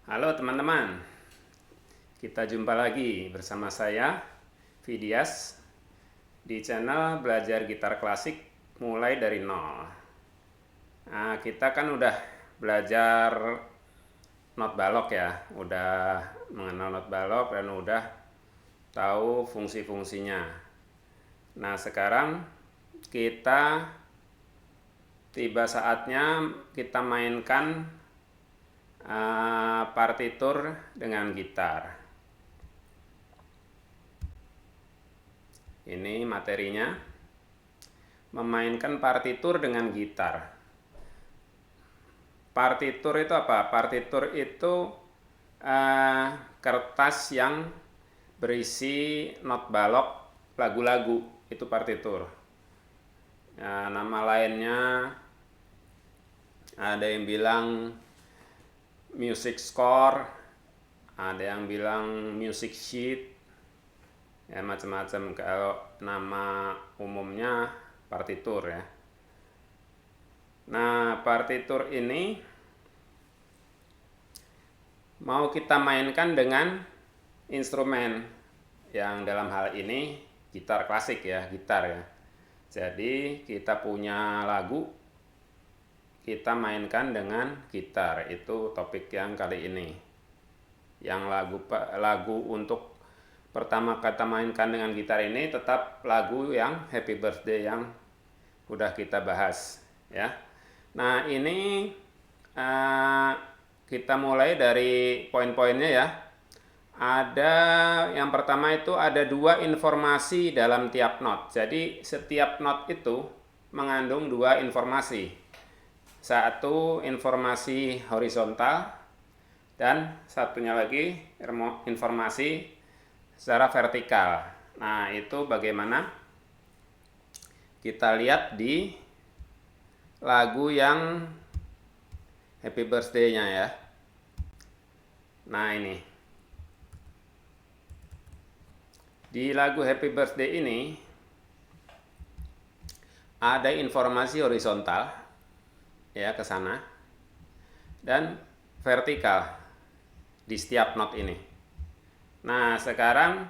Halo teman-teman, kita jumpa lagi bersama saya, Vidias, di channel Belajar Gitar Klasik mulai dari nol. Nah, kita kan udah belajar not balok ya, udah mengenal not balok dan udah tahu fungsi-fungsinya. Nah, sekarang kita tiba saatnya kita mainkan partitur dengan gitar. Ini materinya, memainkan partitur dengan gitar. Partitur itu apa? Partitur itu kertas yang berisi not balok lagu-lagu, itu partitur. Nama lainnya ada yang bilang music score, ada yang bilang music sheet, ya macam-macam. Kalau nama umumnya partitur ya. Nah, partitur ini mau kita mainkan dengan instrumen yang dalam hal ini gitar klasik ya, gitar ya. Jadi kita punya lagu, kita mainkan dengan gitar. Itu topik yang kali ini. Yang lagu untuk pertama kita mainkan dengan gitar ini tetap lagu yang Happy Birthday yang udah kita bahas ya. Nah, ini kita mulai dari poin-poinnya ya. Ada yang pertama itu ada 2 informasi dalam tiap not. Jadi setiap not itu mengandung 2 informasi. Satu informasi horizontal dan satunya lagi informasi secara vertikal. Nah, itu bagaimana? Kita lihat di lagu yang Happy Birthday-nya ya. Nah, ini. Di lagu Happy Birthday ini ada informasi horizontal ya ke sana dan vertikal di setiap not ini. Nah, sekarang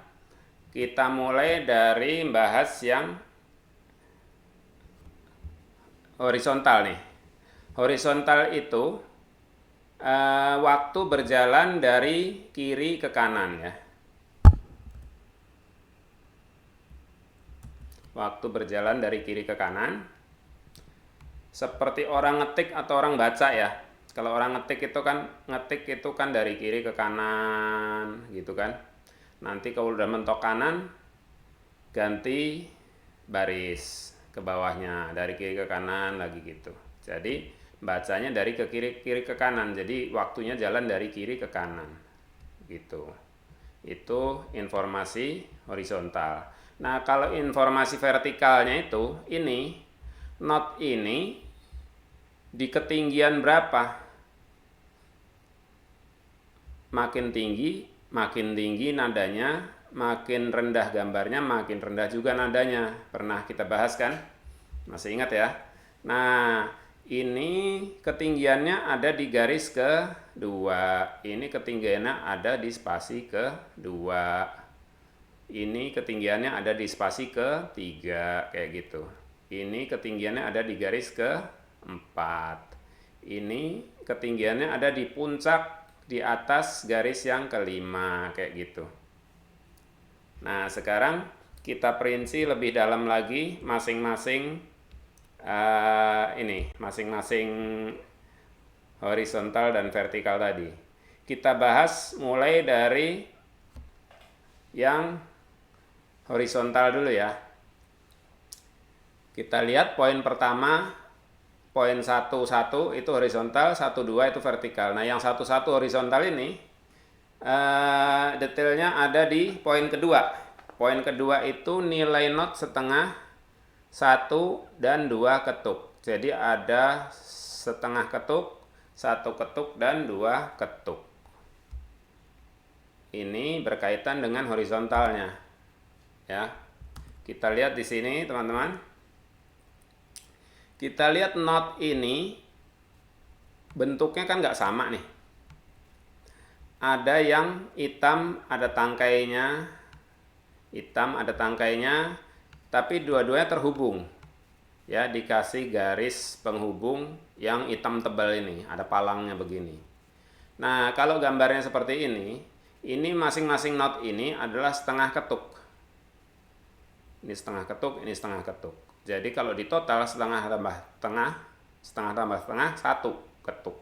kita mulai dari bahas yang horizontal nih. Horizontal itu waktu berjalan dari kiri ke kanan ya. Waktu berjalan dari kiri ke kanan seperti orang ngetik atau orang baca ya. Kalau orang ngetik itu kan dari kiri ke kanan gitu kan. Nanti kalau udah mentok kanan ganti baris ke bawahnya, dari kiri ke kanan lagi gitu. Jadi bacanya dari ke kiri ke kanan. Jadi waktunya jalan dari kiri ke kanan gitu. Itu informasi horizontal. Nah, kalau informasi vertikalnya itu ini not ini di ketinggian berapa? Makin tinggi nadanya, makin rendah gambarnya, makin rendah juga nadanya. Pernah kita bahas kan? Masih ingat ya? Nah, ini ketinggiannya ada di garis kedua. Ini ketinggiannya ada di spasi kedua. Ini ketinggiannya ada di spasi ketiga, kayak gitu. Ini ketinggiannya ada di garis keempat. Ini ketinggiannya ada di puncak di atas garis yang kelima, kayak gitu. Nah, sekarang kita perinci lebih dalam lagi masing-masing masing-masing horizontal dan vertikal tadi. Kita bahas mulai dari yang horizontal dulu ya. Kita lihat poin pertama, poin 1 itu horizontal, 1 2 itu vertikal. Nah, yang 1 horizontal ini detailnya ada di poin kedua. Poin kedua itu nilai not setengah 1 dan 2 ketuk. Jadi ada setengah ketuk, 1 ketuk dan 2 ketuk. Ini berkaitan dengan horizontalnya. Ya. Kita lihat di sini, teman-teman. Kita lihat not ini bentuknya kan nggak sama nih. ada yang hitam, ada tangkainya, tapi dua-duanya terhubung. Ya, dikasih garis penghubung yang hitam tebal ini, ada palangnya begini. Nah, kalau gambarnya seperti ini masing-masing not ini adalah setengah ketuk. Ini setengah ketuk, ini setengah ketuk. Jadi kalau di total setengah tambah setengah, 1 ketuk.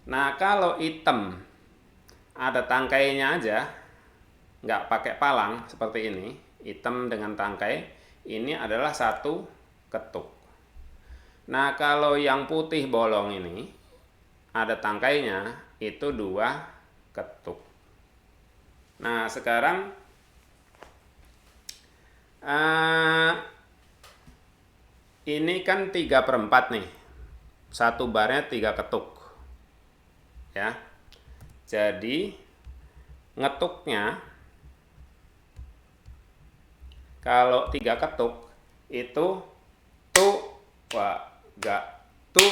Nah, kalau hitam ada tangkainya aja, nggak pakai palang seperti ini, hitam dengan tangkai, ini adalah 1 ketuk. Nah, kalau yang putih bolong ini ada tangkainya, itu 2 ketuk. Nah, sekarang ini kan 3/4 nih, 1 barnya 3 ketuk. Ya, jadi ngetuknya kalau 3 ketuk itu tu wa ga tu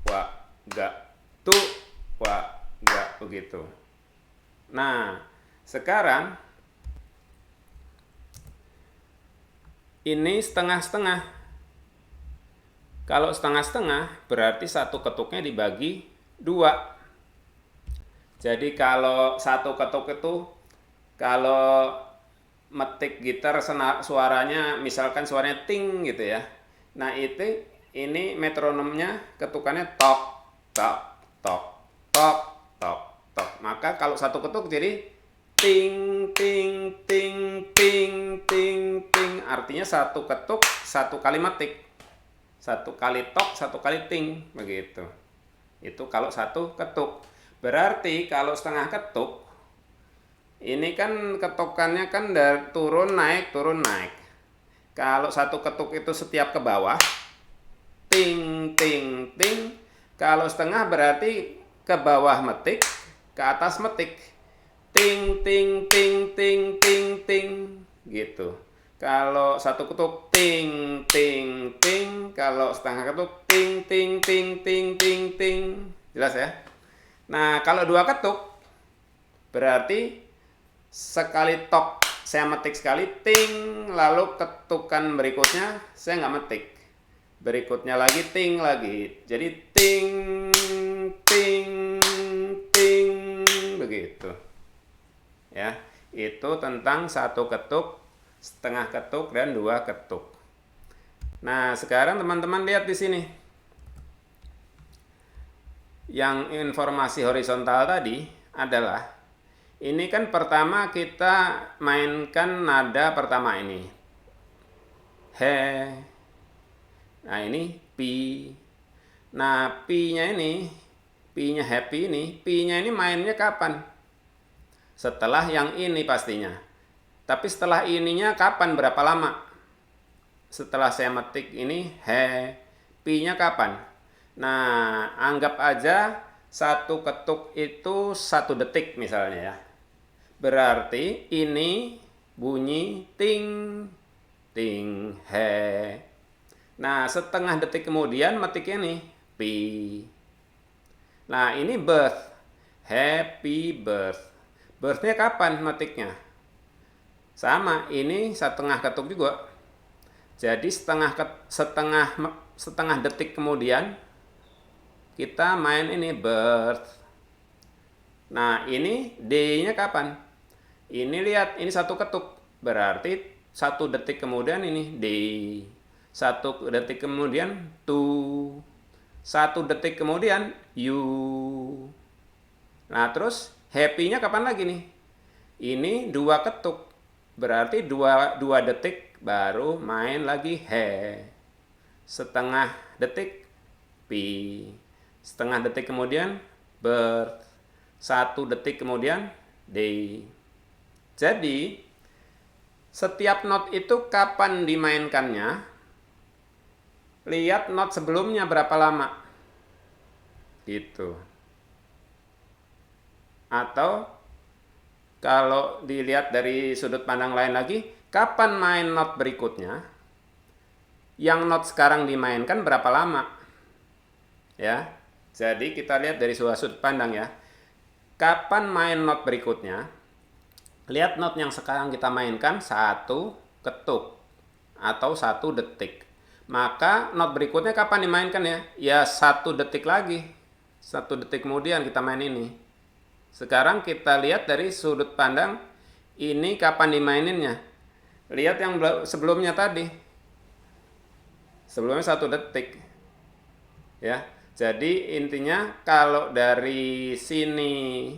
wa ga tu wa ga begitu. Nah, sekarang ini setengah-setengah. Kalau setengah-setengah berarti 1 ketuknya dibagi 2. Jadi kalau 1 ketuk itu, kalau metik gitar suaranya, misalkan suaranya ting gitu ya. Nah, ini metronomnya ketukannya tok, tok, tok, tok, tok, tok. Maka kalau 1 ketuk jadi ting, ting, ting, ting, ting, ting. Artinya 1 ketuk, 1 kali metik. 1 kali tok, 1 kali ting. Begitu. Itu kalau 1 ketuk. Berarti kalau setengah ketuk, ini kan ketukannya kan dari turun naik. Kalau 1 ketuk itu setiap ke bawah, ting, ting, ting. Kalau setengah berarti ke bawah metik, ke atas metik. Ting, ting, ting, ting, ting, ting. Gitu. Kalau 1 ketuk, ting, ting, ting. Kalau setengah ketuk, ting, ting, ting, ting, ting, ting. Jelas ya? Nah, kalau 2 ketuk, berarti sekali tok saya metik sekali, ting, lalu ketukan berikutnya saya nggak metik. Berikutnya lagi, ting lagi. Jadi ting, ting, ting, begitu. Ya, itu tentang 1 ketuk, setengah ketuk, dan 2 ketuk. Nah, sekarang teman-teman lihat di sini. Yang informasi horizontal tadi adalah, ini kan pertama kita mainkan nada pertama ini. He. Nah, ini pi. Nah, pi-nya ini, pi-nya happy ini, pi-nya ini mainnya kapan? Setelah yang ini pastinya. Tapi setelah ininya kapan, berapa lama? Setelah saya metik ini, he, pi-nya kapan? Nah, anggap aja 1 ketuk itu 1 detik misalnya ya. Berarti ini bunyi ting, ting, he. Nah, setengah detik kemudian metiknya nih, pi. Nah, ini birth, happy birth. Birth-nya kapan metiknya? Sama, ini setengah ketuk juga. Jadi setengah detik kemudian kita main ini birth. Nah, ini D-nya kapan? Ini lihat, ini 1 ketuk. Berarti 1 detik kemudian ini D. 1 detik kemudian tu. 1 detik kemudian U. Nah, terus happy-nya kapan lagi nih? Ini 2 ketuk. Berarti 2 detik baru main lagi he. Setengah detik pi. Setengah detik kemudian birth. 1 detik kemudian day. Jadi setiap not itu kapan dimainkannya, lihat not sebelumnya berapa lama gitu. Atau kalau dilihat dari sudut pandang lain lagi, kapan main not berikutnya, yang not sekarang dimainkan berapa lama ya. Jadi kita lihat dari sebuah sudut pandang ya. Kapan main not berikutnya? Lihat not yang sekarang kita mainkan, 1 ketuk atau 1 detik. Maka not berikutnya kapan dimainkan ya? Ya 1 detik lagi. 1 detik kemudian kita main ini. Sekarang kita lihat dari sudut pandang ini kapan dimaininnya. Lihat yang sebelumnya tadi. Sebelumnya 1 detik. Ya. Jadi intinya kalau dari sini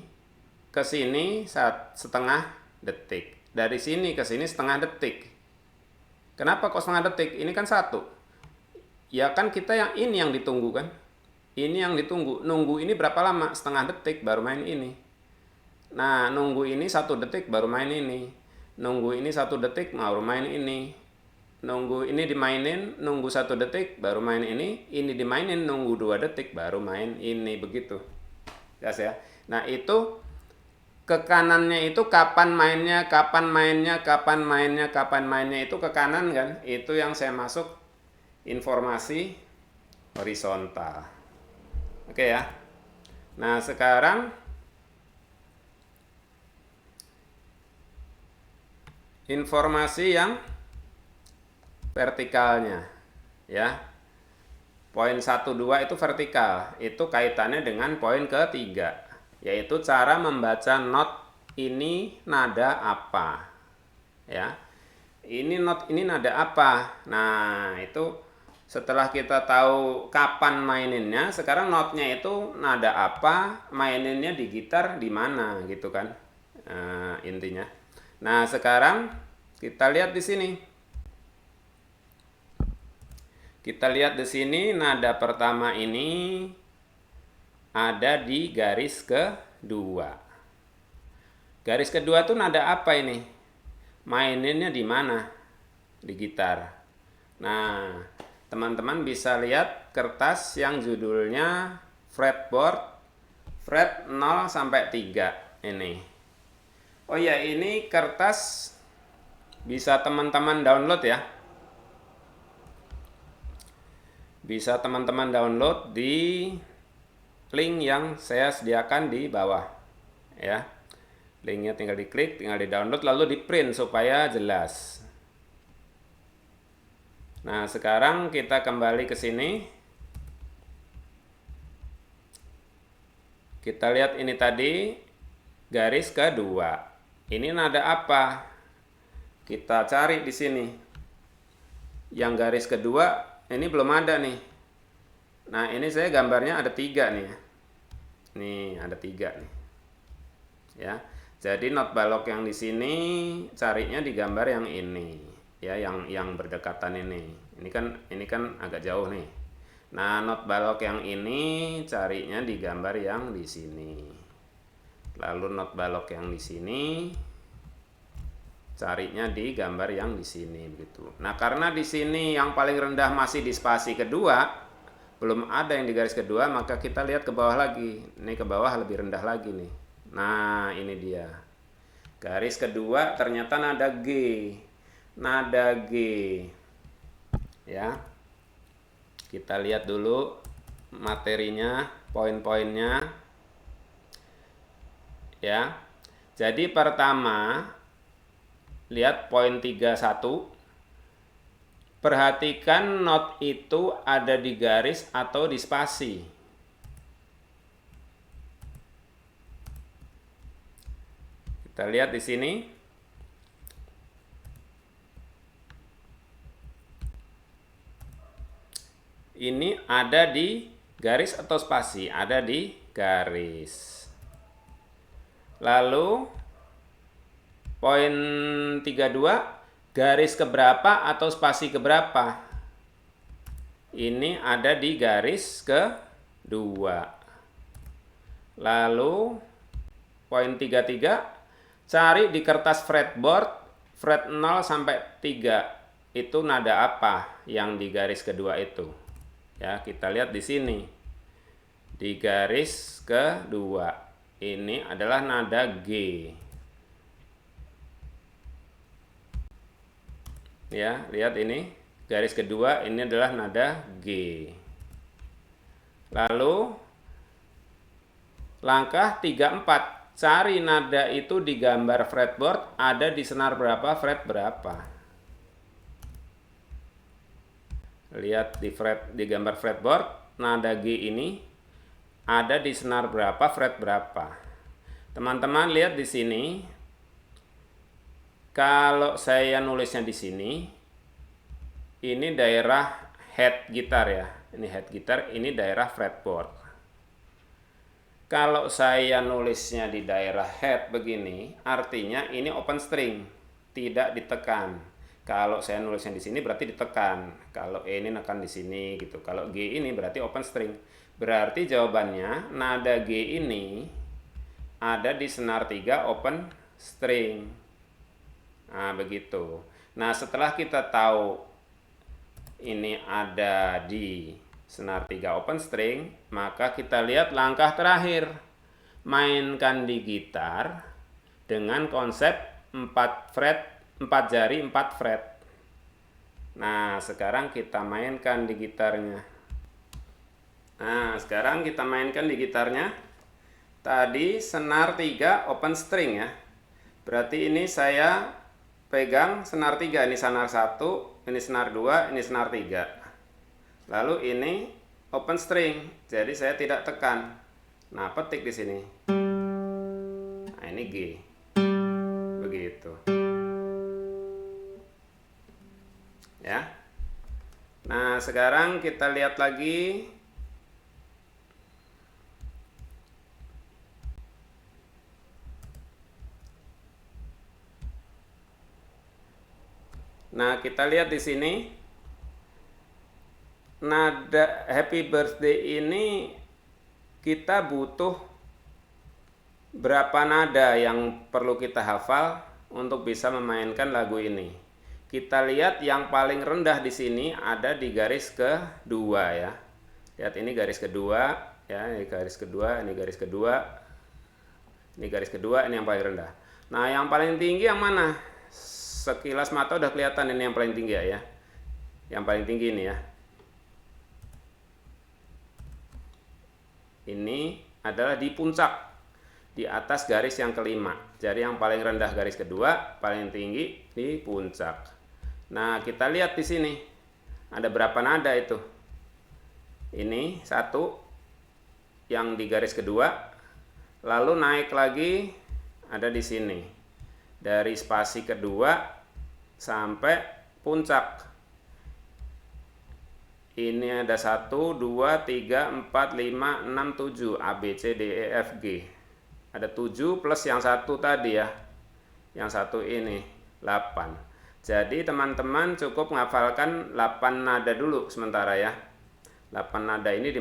ke sini setengah detik. Dari sini ke sini setengah detik. Kenapa kok setengah detik? Ini kan 1. Ya kan kita yang ini yang ditunggu kan. Ini yang ditunggu. Nunggu ini berapa lama? Setengah detik baru main ini. Nah, nunggu ini 1 detik baru main ini. Nunggu ini 1 detik baru main ini. Nunggu ini dimainin, nunggu 1 detik baru main ini dimainin, nunggu 2 detik baru main ini, begitu. Jelas ya. Nah, itu ke kanannya itu kapan mainnya, kapan mainnya, kapan mainnya, kapan mainnya itu ke kanan kan. Itu yang saya masuk informasi horizontal. Oke ya. Nah, sekarang informasi yang vertikalnya ya. Poin 1, 2 itu vertikal. Itu kaitannya dengan poin ketiga, yaitu cara membaca not ini nada apa. Ya. Ini not ini nada apa. Nah, itu setelah kita tahu kapan maininnya, sekarang notnya itu nada apa, maininnya di gitar di mana gitu kan. Intinya. Nah, sekarang kita lihat di sini. Kita lihat di sini nada pertama ini ada di garis kedua. Garis kedua tuh nada apa ini? Maininnya di mana? Di gitar. Nah, teman-teman bisa lihat kertas yang judulnya fretboard fret 0 sampai 3 ini. Oh ya, ini kertas bisa teman-teman download ya. Bisa teman-teman download di link yang saya sediakan di bawah ya. Linknya tinggal diklik, tinggal di download lalu di print supaya jelas. Nah, sekarang kita kembali ke sini. Kita lihat ini tadi garis kedua. Ini nada apa? Kita cari di sini. Yang garis kedua ini belum ada nih. Nah, ini saya gambarnya ada 3 nih. Nih, ada 3 nih. Ya. Jadi not balok yang di sini carinya di gambar yang ini. Ya, yang berdekatan ini. Ini kan agak jauh nih. Nah, not balok yang ini carinya di gambar yang di sini. Lalu not balok yang di sini carinya di gambar yang di sini begitu. Nah, karena di sini yang paling rendah masih di spasi kedua, belum ada yang di garis kedua, maka kita lihat ke bawah lagi. Ini ke bawah lebih rendah lagi nih. Nah, ini dia. Garis kedua ternyata nada G. Nada G. Ya. Kita lihat dulu materinya, poin-poinnya. Ya. Jadi pertama, lihat poin 31. Perhatikan not itu ada di garis atau di spasi. Kita lihat di sini. Ini ada di garis atau spasi? Ada di garis. Lalu poin 32, garis keberapa atau spasi keberapa? Ini ada di garis kedua. Lalu poin 33, cari di kertas fretboard fret 0 sampai 3. Itu nada apa yang di garis kedua itu? Ya, kita lihat di sini. Di garis kedua. Ini adalah nada G. Ya, lihat ini. Garis kedua ini adalah nada G. Lalu Langkah 34, cari nada itu di gambar fretboard ada di senar berapa, fret berapa. Lihat di gambar fretboard, nada G ini ada di senar berapa, fret berapa. Teman-teman lihat di sini. Kalau saya nulisnya di sini, ini daerah head gitar ya. Ini head gitar, ini daerah fretboard. Kalau saya nulisnya di daerah head begini, artinya ini open string, tidak ditekan. Kalau saya nulisnya di sini berarti ditekan. Kalau E ini nekan di sini gitu. Kalau G ini berarti open string. Berarti jawabannya nada G ini ada di senar 3 open string. Nah, begitu. Nah, setelah kita tahu ini ada di senar 3 open string, maka kita lihat langkah terakhir. Mainkan di gitar dengan konsep 4 jari 4 fret. Nah, sekarang kita mainkan di gitarnya. Nah, sekarang kita mainkan di gitarnya. Tadi senar 3 open string ya. Berarti ini saya pegang senar 3, ini senar 1, ini senar 2, ini senar 3. Lalu ini open string, jadi saya tidak tekan. Nah, petik di sini. Nah, ini G. Begitu. Ya. Nah, sekarang kita lihat lagi. Nah, kita lihat di sini nada Happy Birthday ini kita butuh berapa nada yang perlu kita hafal untuk bisa memainkan lagu ini. Kita lihat yang paling rendah di sini ada di garis kedua ya. Lihat ini garis kedua ya, ini garis kedua, ini garis kedua. Ini garis kedua, ini yang paling rendah. Nah, yang paling tinggi yang mana? Sekilas mata udah kelihatan ini yang paling tinggi ya. Yang paling tinggi ini ya. Ini adalah di puncak, di atas garis yang kelima. Jadi yang paling rendah garis kedua, paling tinggi di puncak. Nah, kita lihat di sini ada berapa nada itu. Ini 1 yang di garis kedua, lalu naik lagi ada di sini. Dari spasi kedua sampai puncak. Ini ada 1, 2, 3, 4, 5, 6, 7. A, B, C, D, E, F, G. Ada 7 plus yang 1 tadi ya. Yang 1 ini 8. Jadi teman-teman cukup menghafalkan 8 nada dulu sementara ya. 8 nada ini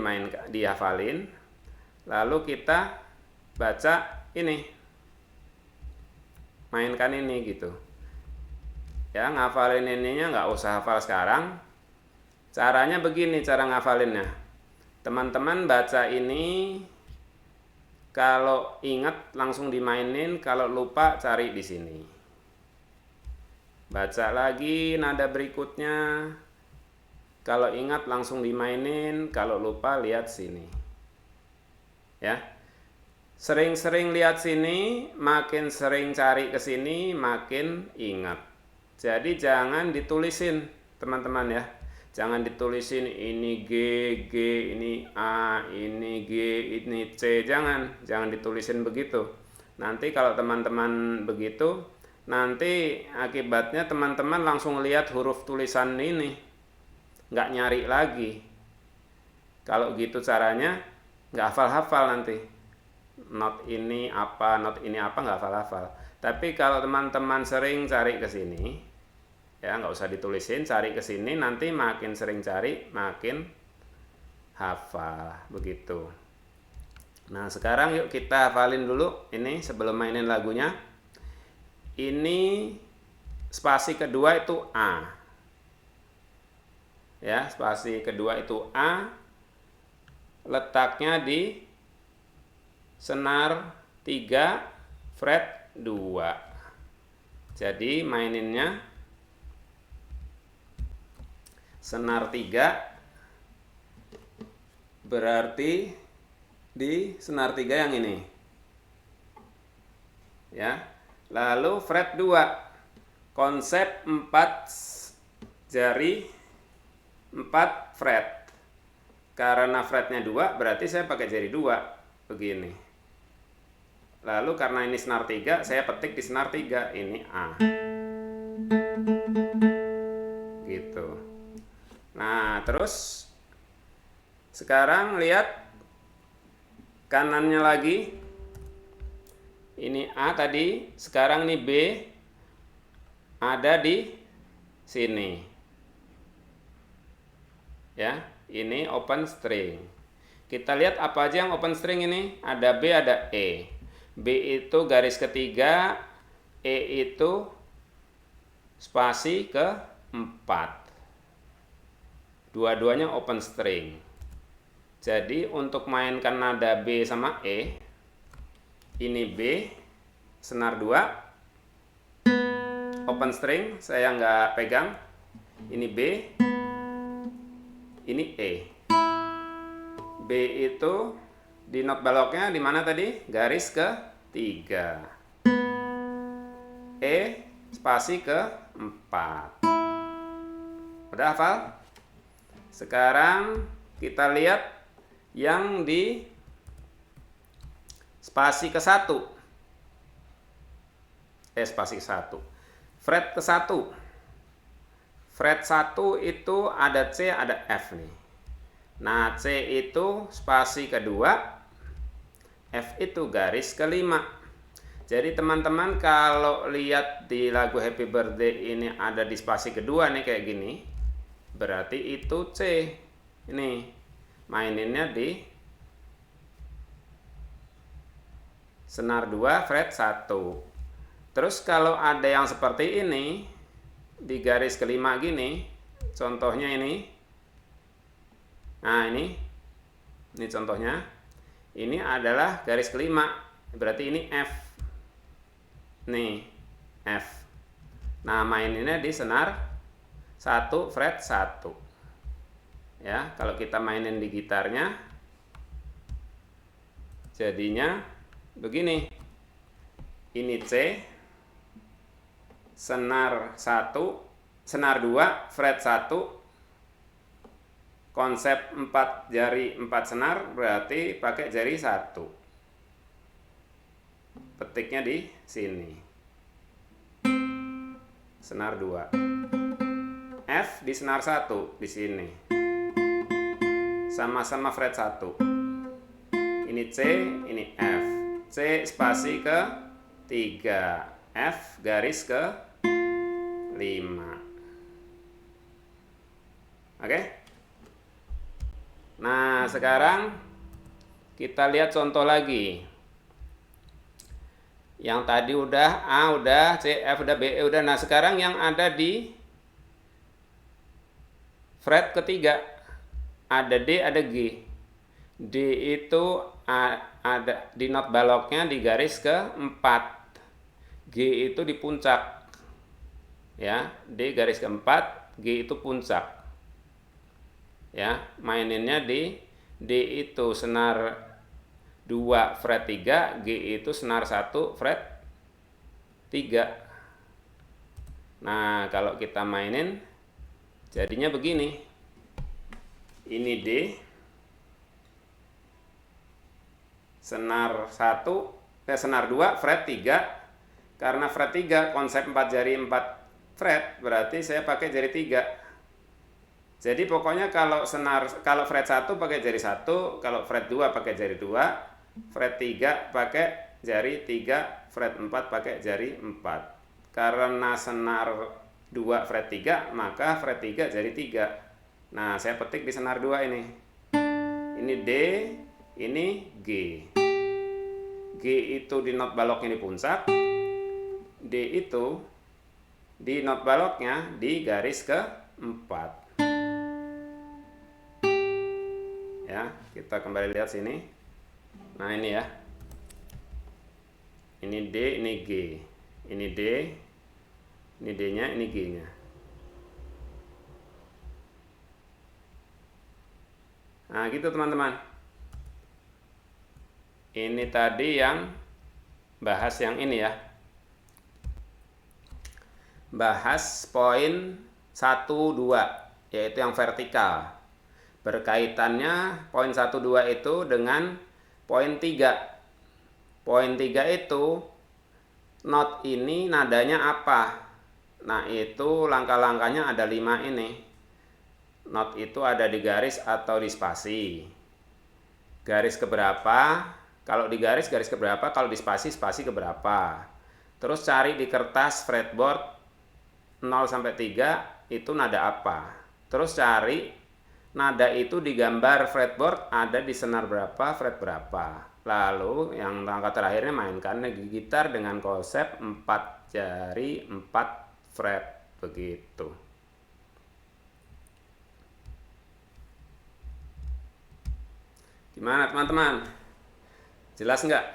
dihafalin. Lalu kita baca ini. Mainkan ini gitu ya, ngafalin ininya nggak usah hafal sekarang. Caranya begini cara ngafalinnya, teman-teman baca ini, kalau ingat langsung dimainin, kalau lupa cari di sini, baca lagi nada berikutnya, kalau ingat langsung dimainin, kalau lupa lihat sini ya. Sering-sering lihat sini, makin sering cari ke sini, makin ingat. Jadi jangan ditulisin, teman-teman ya. Jangan ditulisin ini G, ini A, ini G, ini C. Jangan ditulisin begitu. Nanti kalau teman-teman begitu, nanti akibatnya teman-teman langsung lihat huruf tulisan ini. Nggak nyari lagi. Kalau gitu caranya, nggak hafal-hafal nanti. Not ini apa nggak hafal-hafal. Tapi kalau teman-teman sering cari ke sini, ya nggak usah ditulisin, cari ke sini, nanti makin sering cari makin hafal begitu. Nah, sekarang yuk kita hafalin dulu ini sebelum mainin lagunya. Ini spasi kedua itu A. Ya, spasi kedua itu A. Letaknya di senar 3 fret 2. Jadi maininnya senar 3 berarti di senar 3 yang ini. Ya. Lalu fret 2. Konsep 4 jari 4 fret. Karena fretnya 2 berarti saya pakai jari 2 begini. Lalu karena ini senar 3, saya petik di senar 3, ini A. Gitu. Nah, terus sekarang lihat kanannya lagi. Ini A tadi, sekarang ini B ada di sini. Ya, ini open string. Kita lihat apa aja yang open string ini. Ada B, ada E. B itu garis ketiga, E itu spasi ke-4. Dua-duanya open string. Jadi untuk mainkan nada B sama E, ini B, senar 2, open string, saya nggak pegang. Ini B, ini E. B itu di not baloknya di mana tadi? Garis ke-3. E spasi ke-4. Udah hafal? Sekarang kita lihat yang di spasi ke-1. Spasi ke-1. Fret ke-1. Fret 1 itu ada C, ada F nih. Nah, C itu spasi kedua, F itu garis ke-5. Jadi teman-teman kalau lihat di lagu Happy Birthday ini ada di spasi kedua nih kayak gini, berarti itu C. Ini maininnya di senar 2 fret 1. Terus kalau ada yang seperti ini di garis ke-5 gini, contohnya ini. Nah, ini contohnya. Ini adalah garis ke-5. Berarti ini F. Nih, F. Nah, maininnya di senar 1 fret 1. Ya, kalau kita mainin di gitarnya jadinya begini. Ini C, senar 1, senar 2 fret 1. Konsep 4 jari 4 senar berarti pakai jari 1. Petiknya di sini. Senar 2. F di senar 1 di sini. Sama-sama fret 1. Ini C, ini F. C spasi ke 3. F garis ke 5. Oke? Nah, sekarang kita lihat contoh lagi. Yang tadi udah A, udah C, F, udah B, E, udah. Nah, sekarang yang ada di fret ketiga. Ada D, ada G. D itu ada di not baloknya di garis ke-4. G itu di puncak. Ya, D garis ke-4, G itu puncak. Ya, maininnya di D itu senar 2 fret 3, G itu senar 1 fret 3. Nah, kalau kita mainin jadinya begini. Ini D, senar 1, senar 2 fret 3. Karena fret 3 konsep 4 jari 4 fret, berarti saya pakai jari 3. Jadi pokoknya kalau fret 1 pakai jari 1, kalau fret 2 pakai jari 2, fret 3 pakai jari 3, fret 4 pakai jari 4. Karena senar 2 fret 3, maka fret 3 jari 3. Nah, saya petik di senar 2 ini. Ini D, ini G. G itu di not baloknya di puncak, D itu di not baloknya di garis ke-4. Ya, kita kembali lihat sini. Nah, ini ya. Ini D, ini G. Ini D, ini D-nya, ini G-nya. Nah, gitu teman-teman. Ini tadi yang bahas yang ini ya. Bahas poin 1, 2, yaitu yang vertikal. Berkaitannya poin 1, 2 itu dengan poin 3. Poin 3 itu not ini nadanya apa? Nah, itu langkah-langkahnya ada 5 ini. Not itu ada di garis atau di spasi. Garis keberapa? Kalau di garis keberapa? Kalau di spasi keberapa? Terus cari di kertas fretboard 0 sampai 3 itu nada apa? Terus cari nada itu di gambar fretboard ada di senar berapa, fret berapa. Lalu yang langkah terakhirnya mainkan gitar dengan konsep 4 jari 4 fret begitu. Gimana teman-teman? Jelas nggak?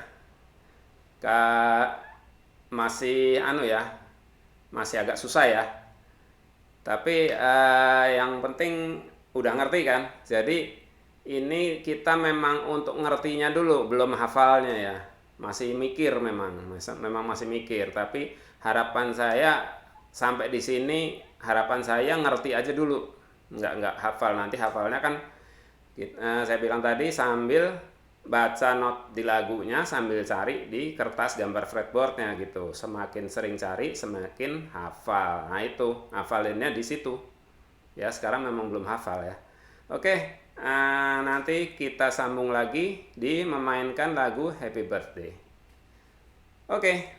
Masih masih agak susah ya. Tapi yang penting udah ngerti kan? Jadi ini kita memang untuk ngertinya dulu, belum hafalnya ya. Masih mikir memang masih mikir. Tapi harapan saya sampai di sini, harapan saya ngerti aja dulu. Nggak hafal, nanti hafalnya kan saya bilang tadi sambil baca not di lagunya sambil cari di kertas gambar fretboardnya gitu. Semakin sering cari semakin hafal. Nah itu hafalinnya di situ ya. Sekarang memang belum hafal ya. Oke, nanti kita sambung lagi di memainkan lagu Happy Birthday. Oke.